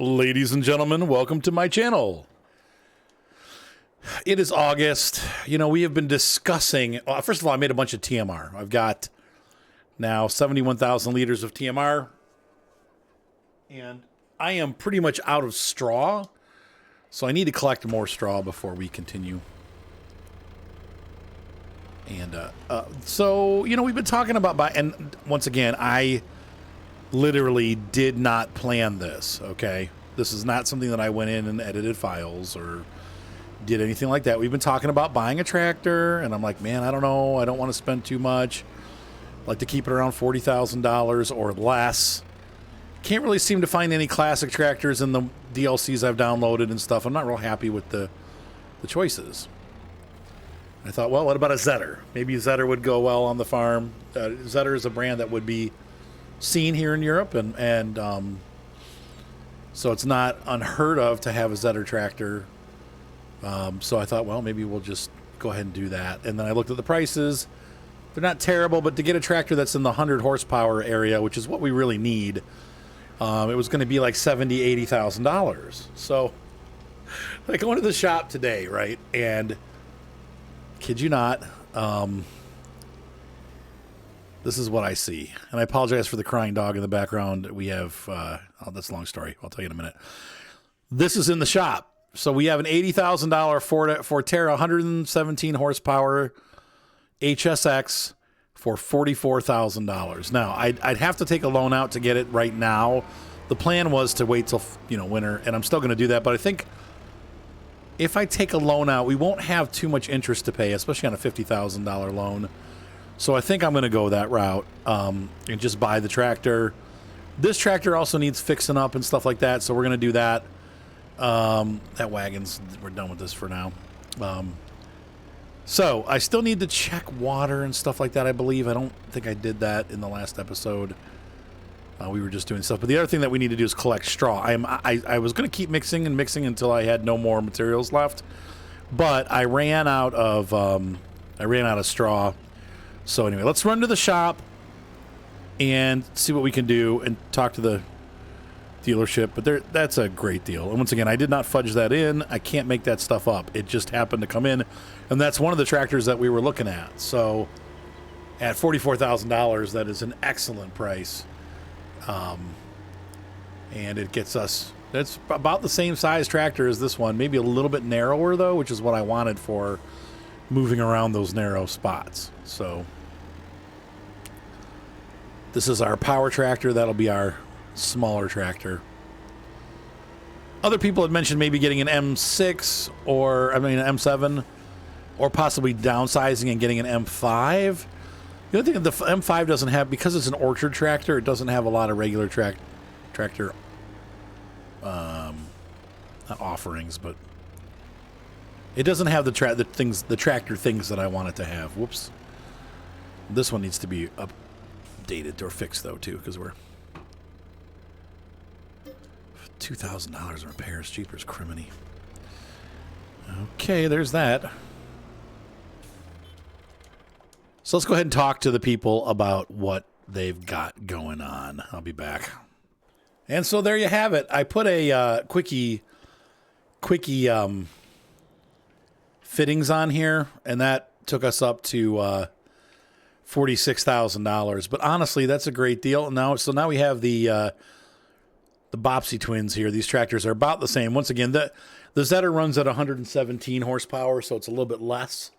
Ladies and gentlemen, welcome to my channel. It is August. You know, we have been discussing... first of all, I made a bunch of TMR. I've got now 71,000 liters of TMR. And I am pretty much out of straw. So I need to collect more straw before we continue. And so, you know, we've been talking about... And once again, I literally did not plan this, okay? This is not something that I went in and edited files or did anything like that. We've been talking about buying a tractor, and I'm like, man, I don't know. I don't want to spend too much. I'd like to keep it around $40,000 or less. Can't really seem to find any classic tractors in the DLCs I've downloaded and stuff. I'm not real happy with the choices. I thought, well, what about a Zetter? Maybe a Zetter would go well on the farm. Zetter is a brand that would be seen here in Europe, and so it's not unheard of to have a Zetter tractor. So I thought, well, maybe we'll just go ahead and do that. And then I looked at the prices. They're not terrible, but to get a tractor that's in the 100 horsepower area, which is what we really need, it was going to be like $70,000, $80,000. So I go into the shop today, right? And kid you not, this is what I see. And I apologize for the crying dog in the background. We have, oh, that's a long story. I'll tell you in a minute. This is in the shop. So we have an $80,000 Forterra 117 horsepower HSX for $44,000. Now, I'd have to take a loan out to get it right now. The plan was to wait till, winter, and I'm still going to do that. But I think if I take a loan out, we won't have too much interest to pay, especially on a $50,000 loan. So I think I'm going to go that route and just buy the tractor. This tractor also needs fixing up and stuff like that, so we're going to do that. That wagon's, we're done with this for now. So I still need to check water and stuff like that, I believe. I don't think I did that in the last episode. We were just doing stuff. But the other thing that we need to do is collect straw. I was going to keep mixing and mixing until I had no more materials left. But I ran out of straw. So anyway, let's run to the shop and see what we can do and talk to the dealership. But that's a great deal. And once again, I did not fudge that in. I can't make that stuff up. It just happened to come in. And that's one of the tractors that we were looking at. So at $44,000, that is an excellent price. And it gets us, that's about the same size tractor as this one. Maybe a little bit narrower, though, which is what I wanted for moving around those narrow spots. So this is our power tractor. That'll be our smaller tractor. Other people had mentioned maybe getting an M6 or an M7 or possibly downsizing and getting an M5. The other thing, the M5 doesn't have, because it's an orchard tractor, it doesn't have a lot of regular tractor not offerings, but it doesn't have the tractor things that I want it to have. Whoops. This one needs to be updated or fixed, though, too, because we're $2,000 in repairs. Jeepers criminy. Okay, there's that. So let's go ahead and talk to the people about what they've got going on. I'll be back. And so there you have it. I put a quickie fittings on here, and that took us up to $46,000. But honestly, that's a great deal. So now we have the Bopsy twins here. These tractors are about the same. Once again, the Zetter runs at 117 horsepower, so it's a little bit less.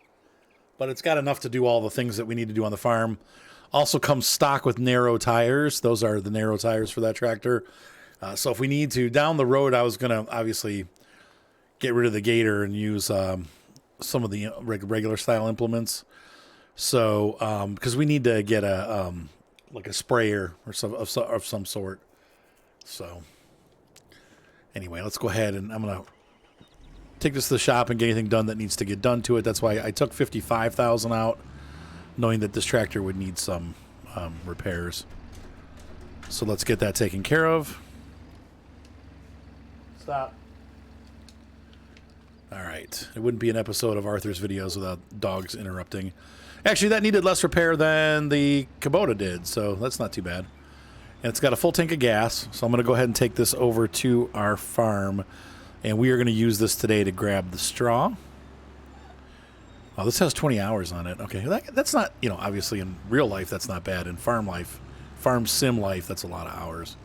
But it's got enough to do all the things that we need to do on the farm. Also comes stock with narrow tires. Those are the narrow tires for that tractor. So if we need to, down the road, I was going to obviously get rid of the Gator and use some of the regular style implements. So because we need to get a sprayer or of some sort. So anyway, let's go ahead and I'm going to take this to the shop and get anything done that needs to get done to it. That's why I took $55,000 out, knowing that this tractor would need some repairs. So let's get that taken care of. Stop. All right. It wouldn't be an episode of Arthur's videos without dogs interrupting. Actually, that needed less repair than the Kubota did, so that's not too bad. And it's got a full tank of gas, so I'm going to go ahead and take this over to our farm, and we are going to use this today to grab the straw. Oh, this has 20 hours on it. Okay, that's not, obviously in real life, that's not bad. In farm life, farm sim life, that's a lot of hours.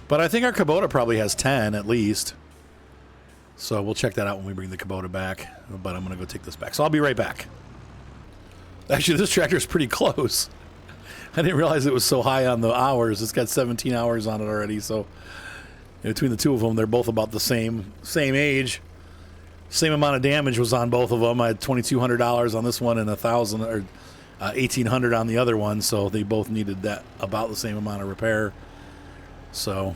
But I think our Kubota probably has 10 at least. So we'll check that out when we bring the Kubota back. But I'm going to go take this back. So I'll be right back. Actually, this tractor is pretty close. I didn't realize it was so high on the hours. It's got 17 hours on it already. So between the two of them, they're both about the same age. Same amount of damage was on both of them. I had $2,200 on this one and $1,000 or $1,800 on the other one. So they both needed that about the same amount of repair. So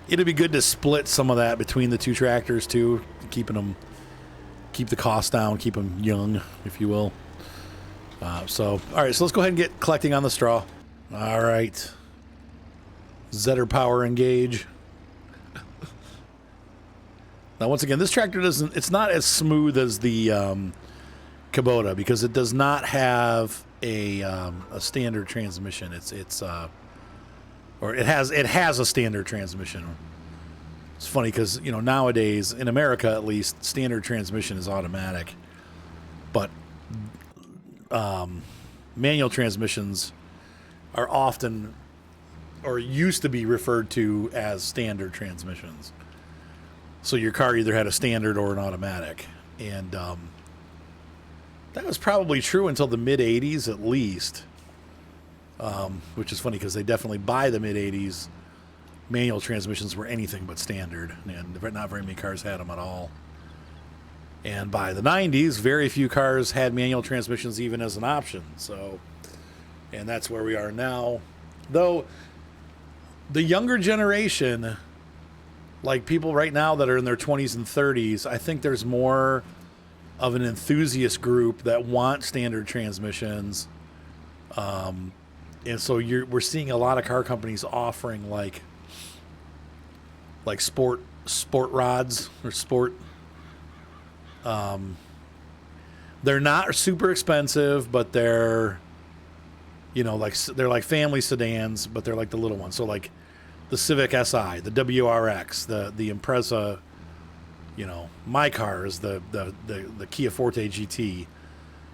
it'd be good to split some of that between the two tractors too, keep the cost down, keep them young, if you will. All right, so let's go ahead and get collecting on the straw. All right, Zetter power engage. Now, once again, this tractor it's not as smooth as the Kubota because it does not have a standard transmission. It has a standard transmission. It's funny because, nowadays, in America at least, standard transmission is automatic. But manual transmissions are often, or used to be referred to as standard transmissions. So your car either had a standard or an automatic. And that was probably true until the mid-'80s at least. Which is funny because they definitely, by the mid-'80s, manual transmissions were anything but standard, and not very many cars had them at all. And by the 90s, very few cars had manual transmissions even as an option. So, and that's where we are now. Though, the younger generation, like people right now that are in their 20s and 30s, I think there's more of an enthusiast group that want standard transmissions. And so we're seeing a lot of car companies offering like sport rods or sport. They're not super expensive, but they're they're like family sedans, but they're like the little ones. So like the Civic Si, the WRX, the Impreza, my cars, the Kia Forte GT.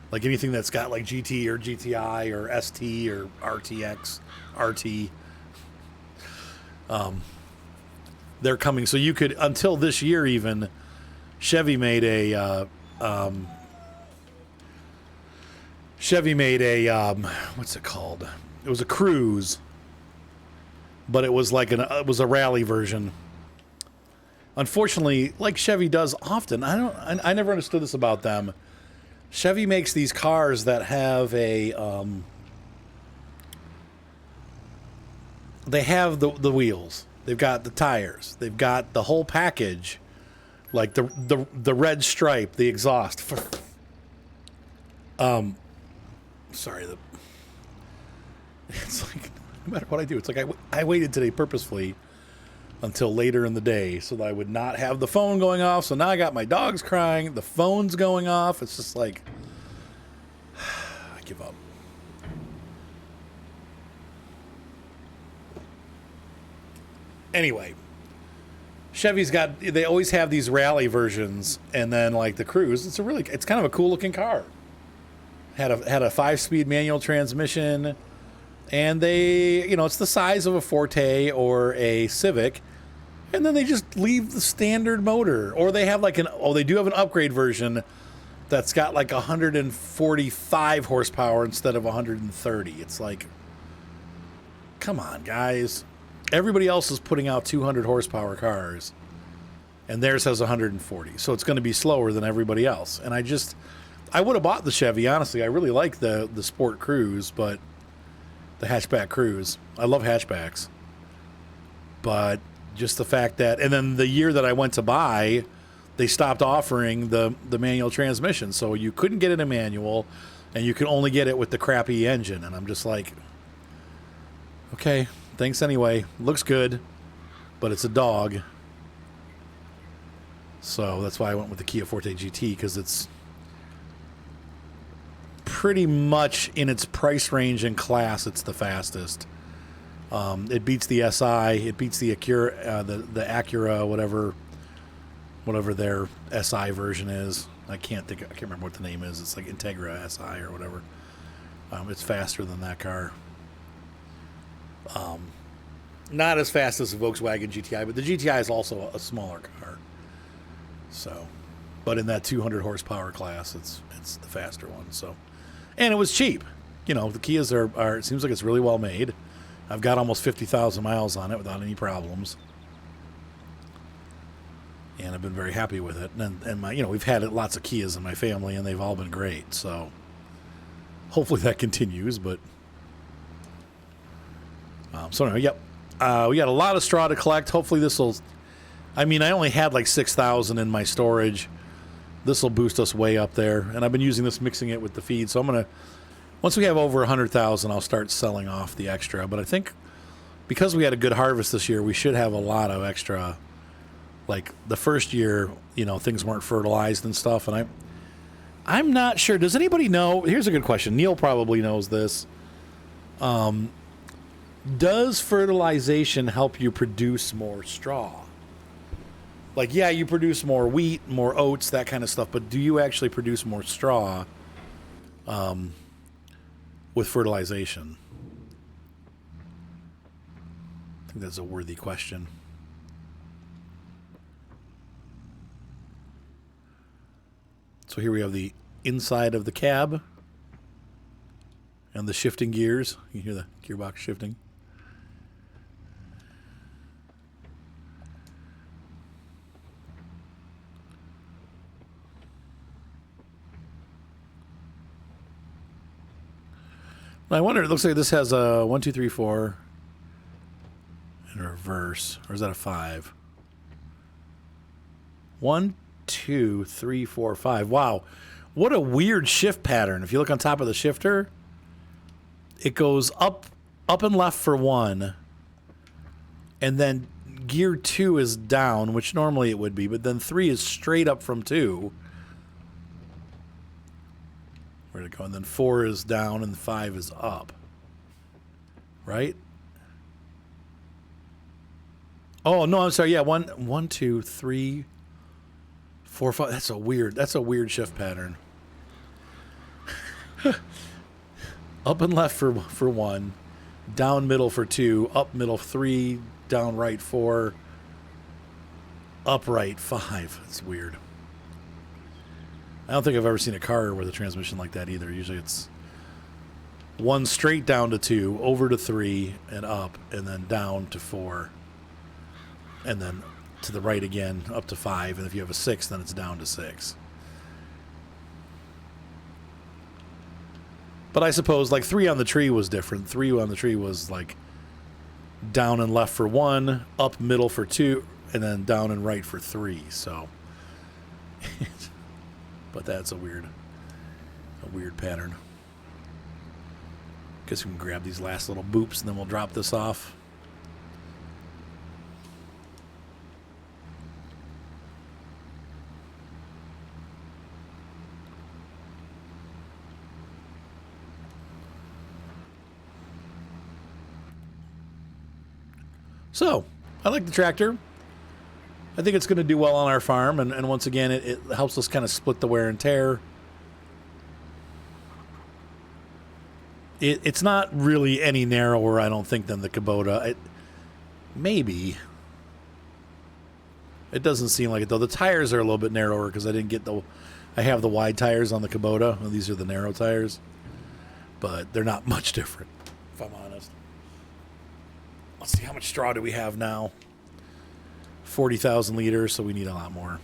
Like anything that's got like GT or GTI or ST or RTX, RT, they're coming. So you could, until this year even, Chevy made a what's it called? It was a Cruze, but it was like it was a rally version. Unfortunately, like Chevy does often, I never understood this about them. Chevy makes these cars that have they have the wheels, they've got the tires, they've got the whole package, like the red stripe, the exhaust. It's like no matter what I do, it's like I waited today purposefully until later in the day so that I would not have the phone going off. So now I got my dogs crying, the phone's going off. It's just like, I give up. Anyway, they always have these rally versions, and then like the Cruze, it's kind of a cool looking car. Had a 5-speed manual transmission, and it's the size of a Forte or a Civic, and then they just leave the standard motor, or they have they do have an upgrade version that's got like 145 horsepower instead of 130. It's like, come on, guys. Everybody else is putting out 200 horsepower cars, and theirs has 140, so it's going to be slower than everybody else. And I would have bought the Chevy, honestly. I really like the Sport Cruze, but the hatchback Cruze. I love hatchbacks. But just the fact that, and then the year that I went to buy, they stopped offering the manual transmission. So you couldn't get it in manual, and you could only get it with the crappy engine. And I'm just like, okay, thanks anyway. Looks good, but it's a dog. So that's why I went with the Kia Forte GT, because it's pretty much in its price range and class, it's the fastest. It beats the SI. It beats the Acura, the Acura, whatever their SI version is. I can't remember what the name is. It's like Integra SI or whatever. It's faster than that car. Not as fast as the Volkswagen GTI, but the GTI is also a smaller car. So, but in that 200 horsepower class, it's the faster one. So, and it was cheap. The Kias are. It seems like it's really well made. I've got almost 50,000 miles on it without any problems, and I've been very happy with it. And my, we've had lots of Kias in my family, and they've all been great. So, hopefully that continues. But so anyway, yep. We got a lot of straw to collect. Hopefully this will... I mean, I only had like 6,000 in my storage. This will boost us way up there. And I've been using this, mixing it with the feed. So I'm going to... Once we have over 100,000, I'll start selling off the extra. But I think because we had a good harvest this year, we should have a lot of extra. Like the first year, things weren't fertilized and stuff. And I'm not sure. Does anybody know? Here's a good question. Neil probably knows this. Does fertilization help you produce more straw? Like, yeah, you produce more wheat, more oats, that kind of stuff, but do you actually produce more straw with fertilization? I think that's a worthy question. So here we have the inside of the cab and the shifting gears. You hear the gearbox shifting. I wonder, it looks like this has a 1, 2, 3, 4 in reverse. Or is that a 5? 1, 2, 3, 4, 5. Wow. What a weird shift pattern. If you look on top of the shifter, it goes up and left for 1. And then gear 2 is down, which normally it would be. But then 3 is straight up from 2. Where'd it go? And then 4 is down and 5 is up. Right? Oh, no, I'm sorry. Yeah, 1, 2, 3, 4, 5. That's a weird shift pattern. Up and left for 1, down middle for 2, up middle 3, down right 4, up right 5. That's weird. I don't think I've ever seen a car with a transmission like that either. Usually it's 1 straight down to 2, over to 3, and up, and then down to 4, and then to the right again, up to 5, and if you have a 6, then it's down to 6. But I suppose like 3 on the tree was different. 3 on the tree was like down and left for 1, up middle for 2, and then down and right for 3. So, but that's a weird pattern. Guess we can grab these last little boops and then we'll drop this off. So, I like the tractor. I think it's going to do well on our farm, and once again, it helps us kind of split the wear and tear. It's not really any narrower, I don't think, than the Kubota. Maybe. It doesn't seem like it, though. The tires are a little bit narrower because I have the wide tires on the Kubota. Well, these are the narrow tires. But they're not much different, if I'm honest. Let's see, how much straw do we have now? 40,000 liters, so we need a lot more.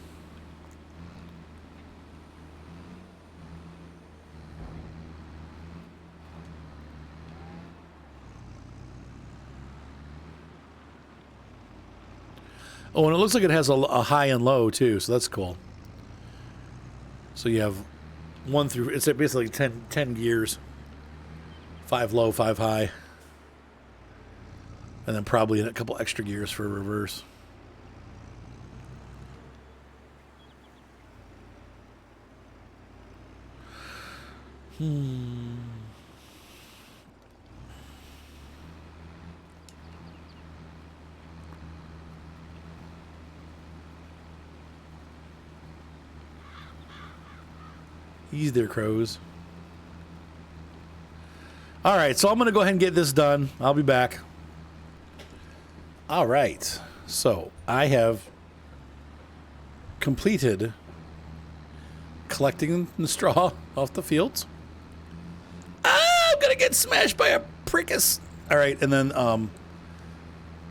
Oh, and it looks like it has a high and low, too, so that's cool. So you have 1 through... It's basically 10 gears. 5 low, 5 high. And then probably a couple extra gears for reverse. Easy there, crows. All right, so I'm going to go ahead and get this done. I'll be back. All right, so I have completed collecting the straw off the fields. Ah, I'm going to get smashed by a Prius. All right, and then a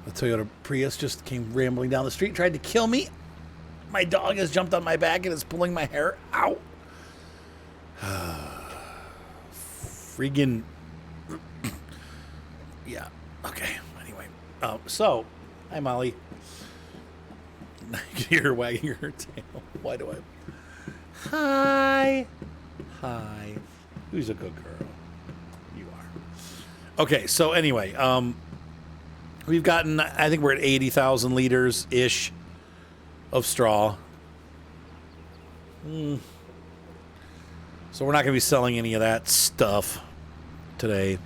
Toyota Prius just came rambling down the street, tried to kill me. My dog has jumped on my back and is pulling my hair out. Freaking... Yeah, okay, anyway. So, hi, Molly. I can hear her wagging her tail. Why do I... Hi. Hi. Who's a good girl? You are. Okay, so anyway, we've gotten, I think we're at 80,000 liters-ish of straw. So we're not going to be selling any of that stuff today.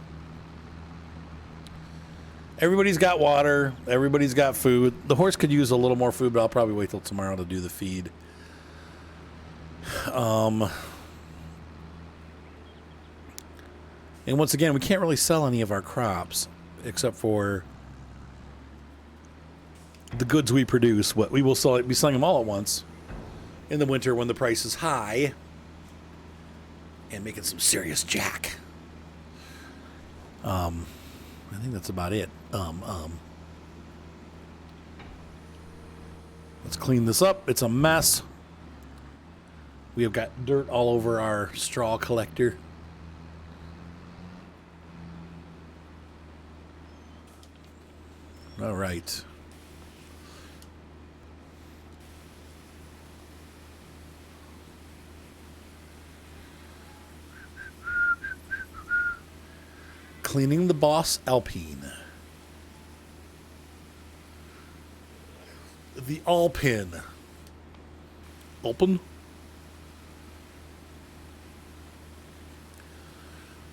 Everybody's got water. Everybody's got food. The horse could use a little more food, but I'll probably wait till tomorrow to do the feed. And once again, we can't really sell any of our crops except for the goods we produce. What we will be selling them all at once in the winter when the price is high and making some serious jack. I think that's about it. Let's clean this up. It's a mess. We have got dirt all over our straw collector. All right. Cleaning the Boss Alpine. The Alpine. Open.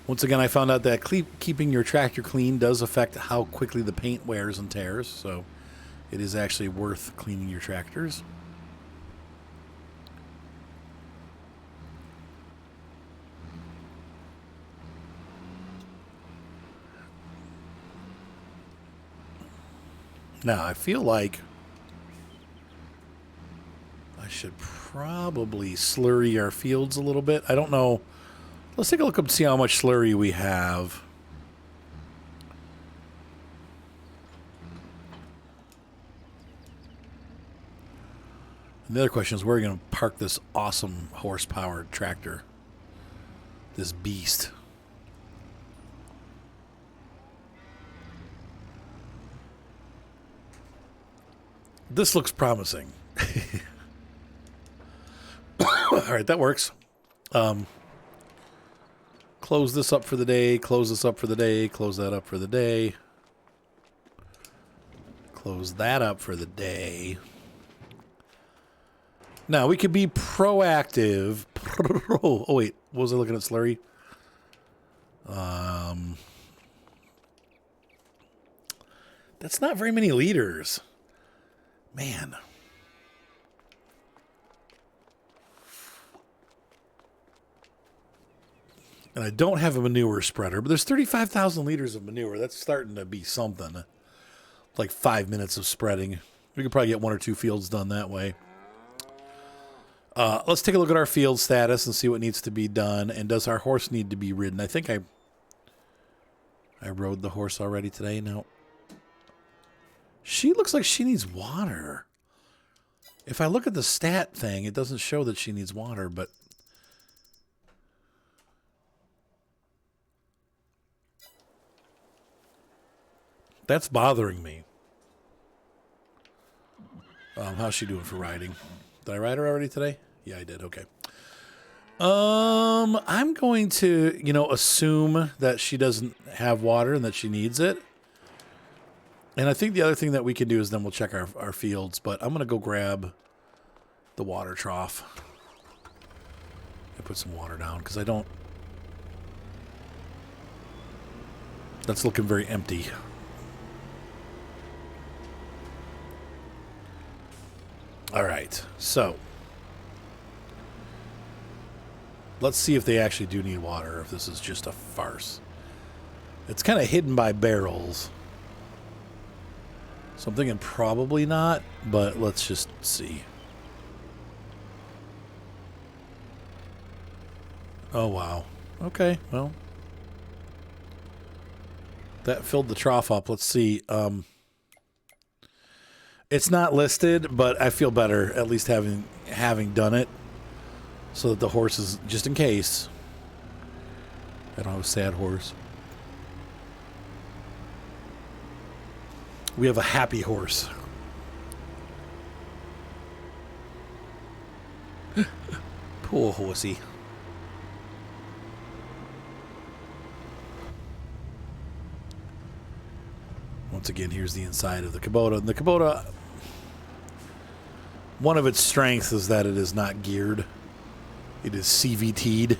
Once again, I found out that keeping your tractor clean does affect how quickly the paint wears and tears, so it is actually worth cleaning your tractors. Now, I feel like I should probably slurry our fields a little bit. I don't know. Let's take a look up and see how much slurry we have. And the other question is, where are we going to park this awesome horse-powered tractor? This beast. This looks promising. All right, that works. Close this up for the day, close this up for the day, close that up for the day. Close that up for the day. Now, we could be proactive. Oh, wait. What was I looking at, slurry? That's not very many liters. Man. And I don't have a manure spreader, but there's 35,000 liters of manure. That's starting to be something. Like 5 minutes of spreading. We could probably get 1 or 2 fields done that way. Let's take a look at our field status and see what needs to be done. And does our horse need to be ridden? I think I rode the horse already today. No. She looks like she needs water. If I look at the stat thing, it doesn't show that she needs water, but... That's bothering me. How's she doing for riding? Did I ride her already today? Yeah, I did. Okay. I'm going to, assume that she doesn't have water and that she needs it. And I think the other thing that we can do is then we'll check our fields. But I'm going to go grab the water trough. I put some water down because I don't... That's looking very empty. All right, so Let's see if they actually do need water, or if this is just a farce. It's kind of hidden by barrels. So I'm thinking probably not, but let's just see. Oh, wow. Okay, well. That filled the trough up. Let's see. It's not listed, but I feel better at least having done it, so that the horses, just in case. I don't have a sad horse. We have a happy horse. Poor horsey. Once again, here's the inside of the Kubota. And the Kubota, one of its strengths is that it is not geared. It is CVT'd,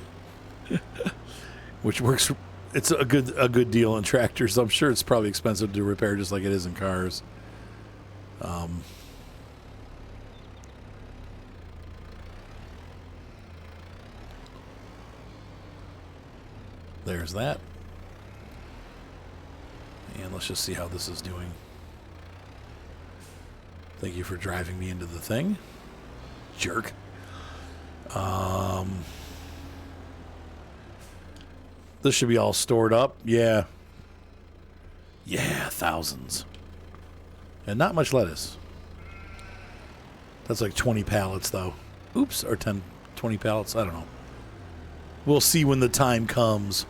which works. It's a good deal in tractors. I'm sure it's probably expensive to repair, just like it is in cars. There's that. And let's just see how this is doing. Thank you for driving me into the thing, jerk. This should be all stored up. Yeah. Yeah, thousands. And not much lettuce. That's like 20 pallets, though. Oops, or 20 pallets. I don't know. We'll see when the time comes.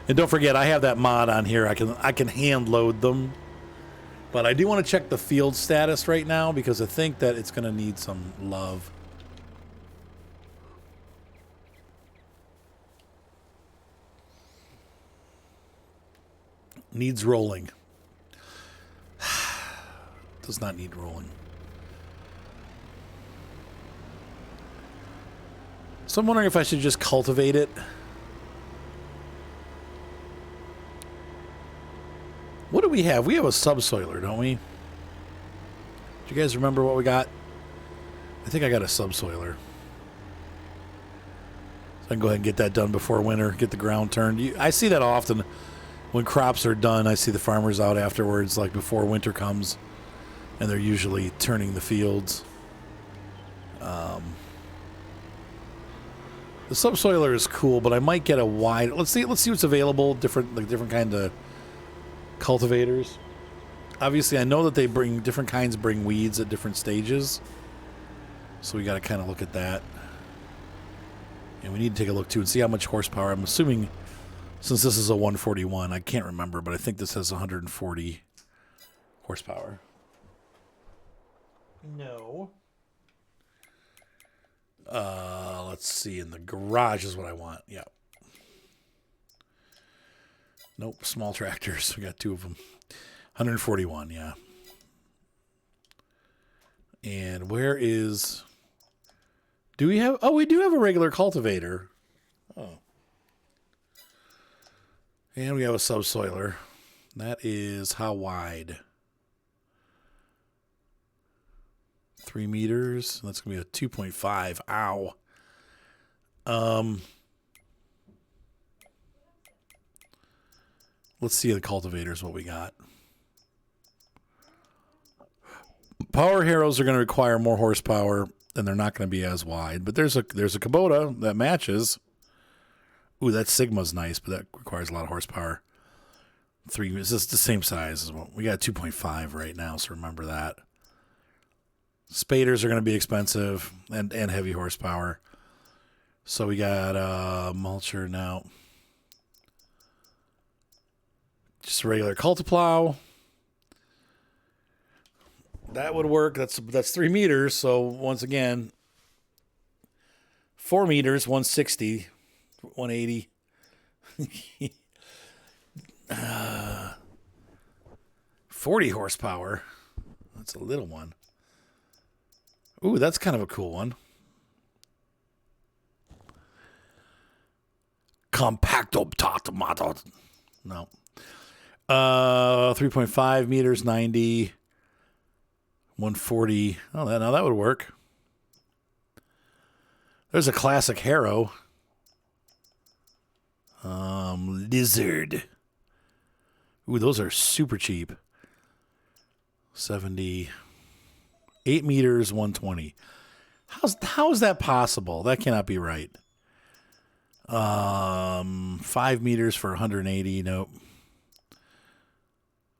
And don't forget, I have that mod on here. I can hand load them. But I do want to check the field status right now, because I think that it's going to need some love. Needs rolling. Does not need rolling. So I'm wondering if I should just cultivate it. What do we have? We have a subsoiler, don't we? Do you guys remember what we got? I think I got a subsoiler. So I can go ahead and get that done before winter, get the ground turned. I see that often. When crops are done, I see the farmers out afterwards, like before winter comes, and they're usually turning the fields. The subsoiler is cool, but I might get a wide. Let's see what's available. Different kind of cultivators. Obviously, I know that they bring different kinds bring weeds at different stages, so we got to kind of look at that. And we need to take a look too and see how much horsepower. I'm assuming, since this is a 141, I can't remember, but I think this has 140 horsepower. No. Let's see. In the garage is what I want. Yeah. Nope. Small tractors. We got two of them. 141. Yeah. And where is? Do we have? Oh, we do have a regular cultivator. Oh. And we have a subsoiler. That is how wide? 3 meters. That's going to be a 2.5. Ow. Let's see the cultivators, what we got. Power Harrows are going to require more horsepower, and they're not going to be as wide. But there's a Kubota that matches. Ooh, that Sigma's nice, but that requires a lot of horsepower. It's just the same size as well. We got 2.5 right now, so remember that. Spaders are going to be expensive and heavy horsepower. So we got mulcher now. Just a regular Cultiplow. That would work. That's 3 meters. So once again, 4 meters, 160, 180. 40 horsepower. That's a little one. Ooh, that's kind of a cool one. Compacto tomato. No. 3.5 meters, 90. 140. Oh, now that would work. There's a classic harrow. Lizard. Ooh, those are super cheap. 70. 8 meters, 120. How is that possible? That cannot be right. 5 meters for 180. Nope.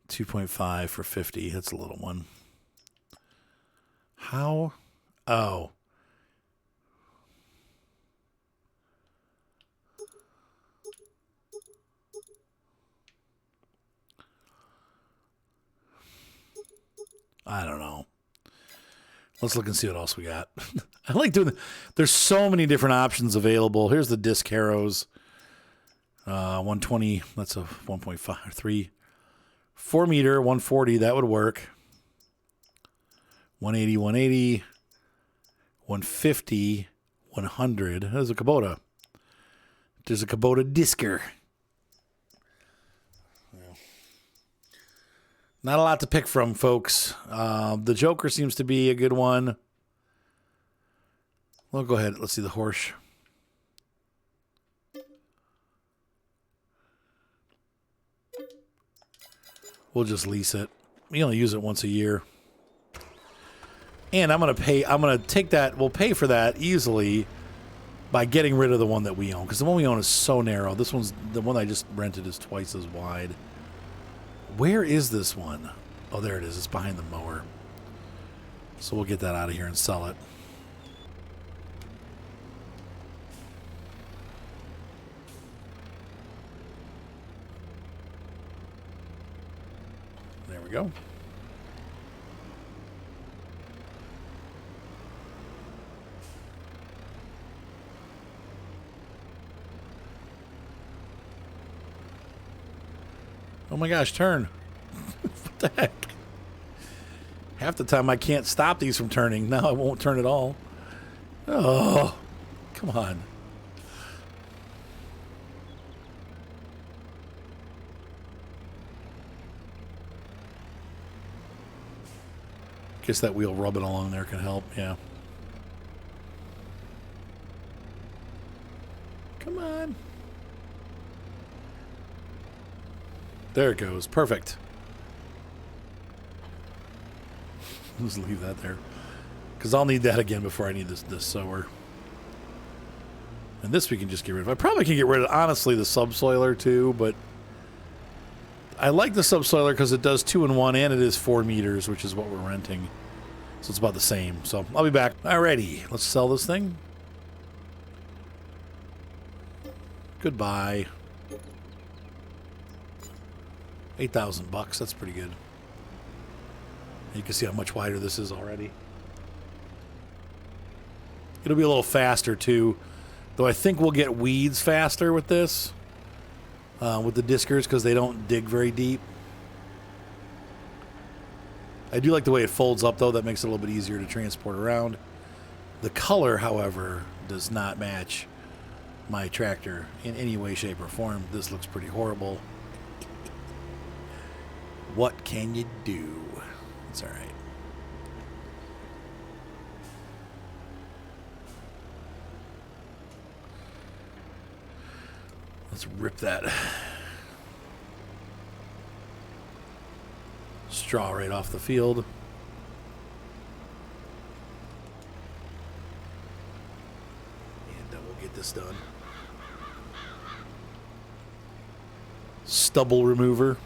2.5 for 50. That's a little one. How? Oh. I don't know. Let's look and see what else we got. I like doing there's so many different options available. Here's the disc harrows. 120, that's a 1.5, 3. 4 meter, 140, that would work. 180, 180, 150, 100. There's a Kubota. There's a Kubota Disker. Not a lot to pick from, folks. The Joker seems to be a good one. Well, go ahead. Let's see the horse. We'll just lease it. We only use it once a year. And I'm going to take that. We'll pay for that easily by getting rid of the one that we own. Because the one we own is so narrow. The one I just rented is twice as wide. Where is this one? Oh, there it is. It's behind the mower. So we'll get that out of here and sell it. There we go. Oh my gosh, turn. What the heck? Half the time I can't stop these from turning. Now I won't turn at all. Oh, come on. Guess that wheel rubbing along there can help, yeah. Come on. There it goes. Perfect. Just leave that there. Because I'll need that again before I need this sower. And this we can just get rid of. I probably can get rid of, honestly, the subsoiler too, but I like the subsoiler because it does 2-in-1 and it is 4 meters, which is what we're renting. So it's about the same. So I'll be back. Alrighty. Let's sell this thing. Goodbye. $8,000. That's pretty good. You can see how much wider this is already. It'll be a little faster too, though I think we'll get weeds faster with this, with the diskers, because they don't dig very deep. I do like the way it folds up though. That makes it a little bit easier to transport around. The color, however, does not match my tractor in any way, shape, or form. This looks pretty horrible. What can you do? It's all right. Let's rip that straw right off the field. And we'll get this done. Stubble remover.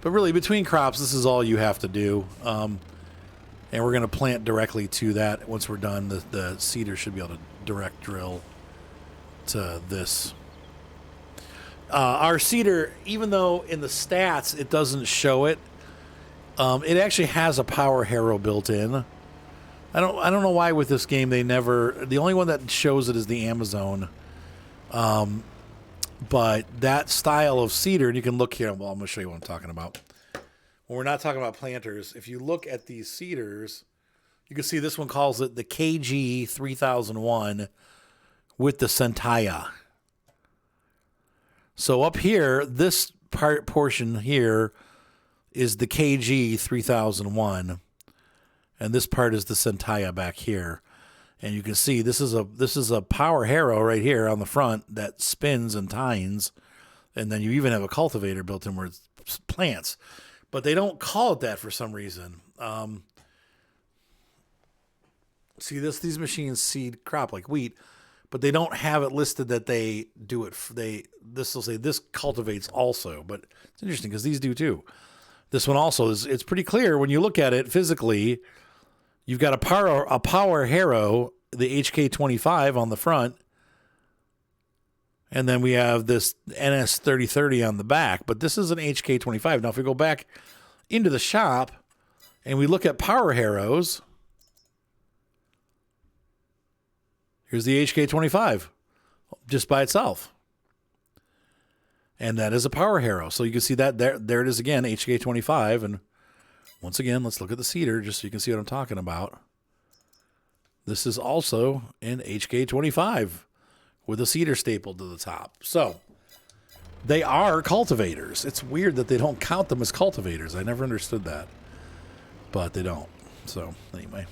But really, between crops, this is all you have to do. And we're going to plant directly to that. Once we're done, the seeder should be able to direct drill to this. Our seeder, even though in the stats it doesn't show it, it actually has a power harrow built in. I don't know why with this game they never. The only one that shows it is the Amazon. But that style of seeder, and you can look here. Well, I'm going to show you what I'm talking about. When we're not talking about planters, if you look at these seeders, you can see this one calls it the KG 3001 with the Centaya. So up here, this portion here is the KG 3001. And this part is the Centia back here. And you can see this is a power harrow right here on the front that spins and tines. And then you even have a cultivator built in where it's plants. But they don't call it that for some reason. See, these machines seed crop like wheat, but they don't have it listed that they do it. This will say this cultivates also, but it's interesting because these do too. This one also it's pretty clear when you look at it physically. You've got a power harrow, the HK25 on the front, and then we have this NS3030 on the back. But this is an HK25. Now, if we go back into the shop and we look at power harrows. Here's the HK25 just by itself. And that is a power harrow. So you can see that there it is again, HK25. And once again, let's look at the seeder just so you can see what I'm talking about. This is also an HK25 with a seeder stapled to the top. So they are cultivators. It's weird that they don't count them as cultivators. I never understood that. But they don't. So anyway,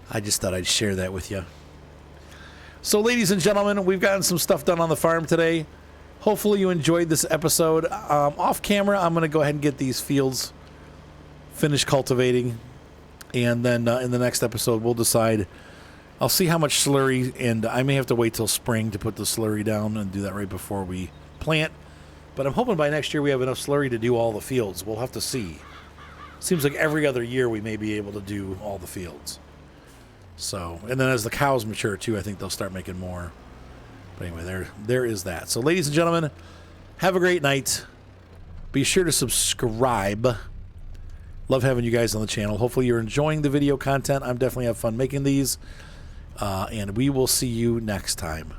I just thought I'd share that with you. So, ladies and gentlemen, we've gotten some stuff done on the farm today. Hopefully you enjoyed this episode. Off camera, I'm going to go ahead and get these fields finished cultivating. And then in the next episode, we'll decide. I'll see how much slurry, and I may have to wait till spring to put the slurry down and do that right before we plant. But I'm hoping by next year we have enough slurry to do all the fields. We'll have to see. Seems like every other year we may be able to do all the fields. So, and then as the cows mature too, I think they'll start making more. But anyway, there is that. So, ladies and gentlemen, have a great night. Be sure to subscribe. Love having you guys on the channel. Hopefully you're enjoying the video content. I'm definitely have fun making these. And we will see you next time.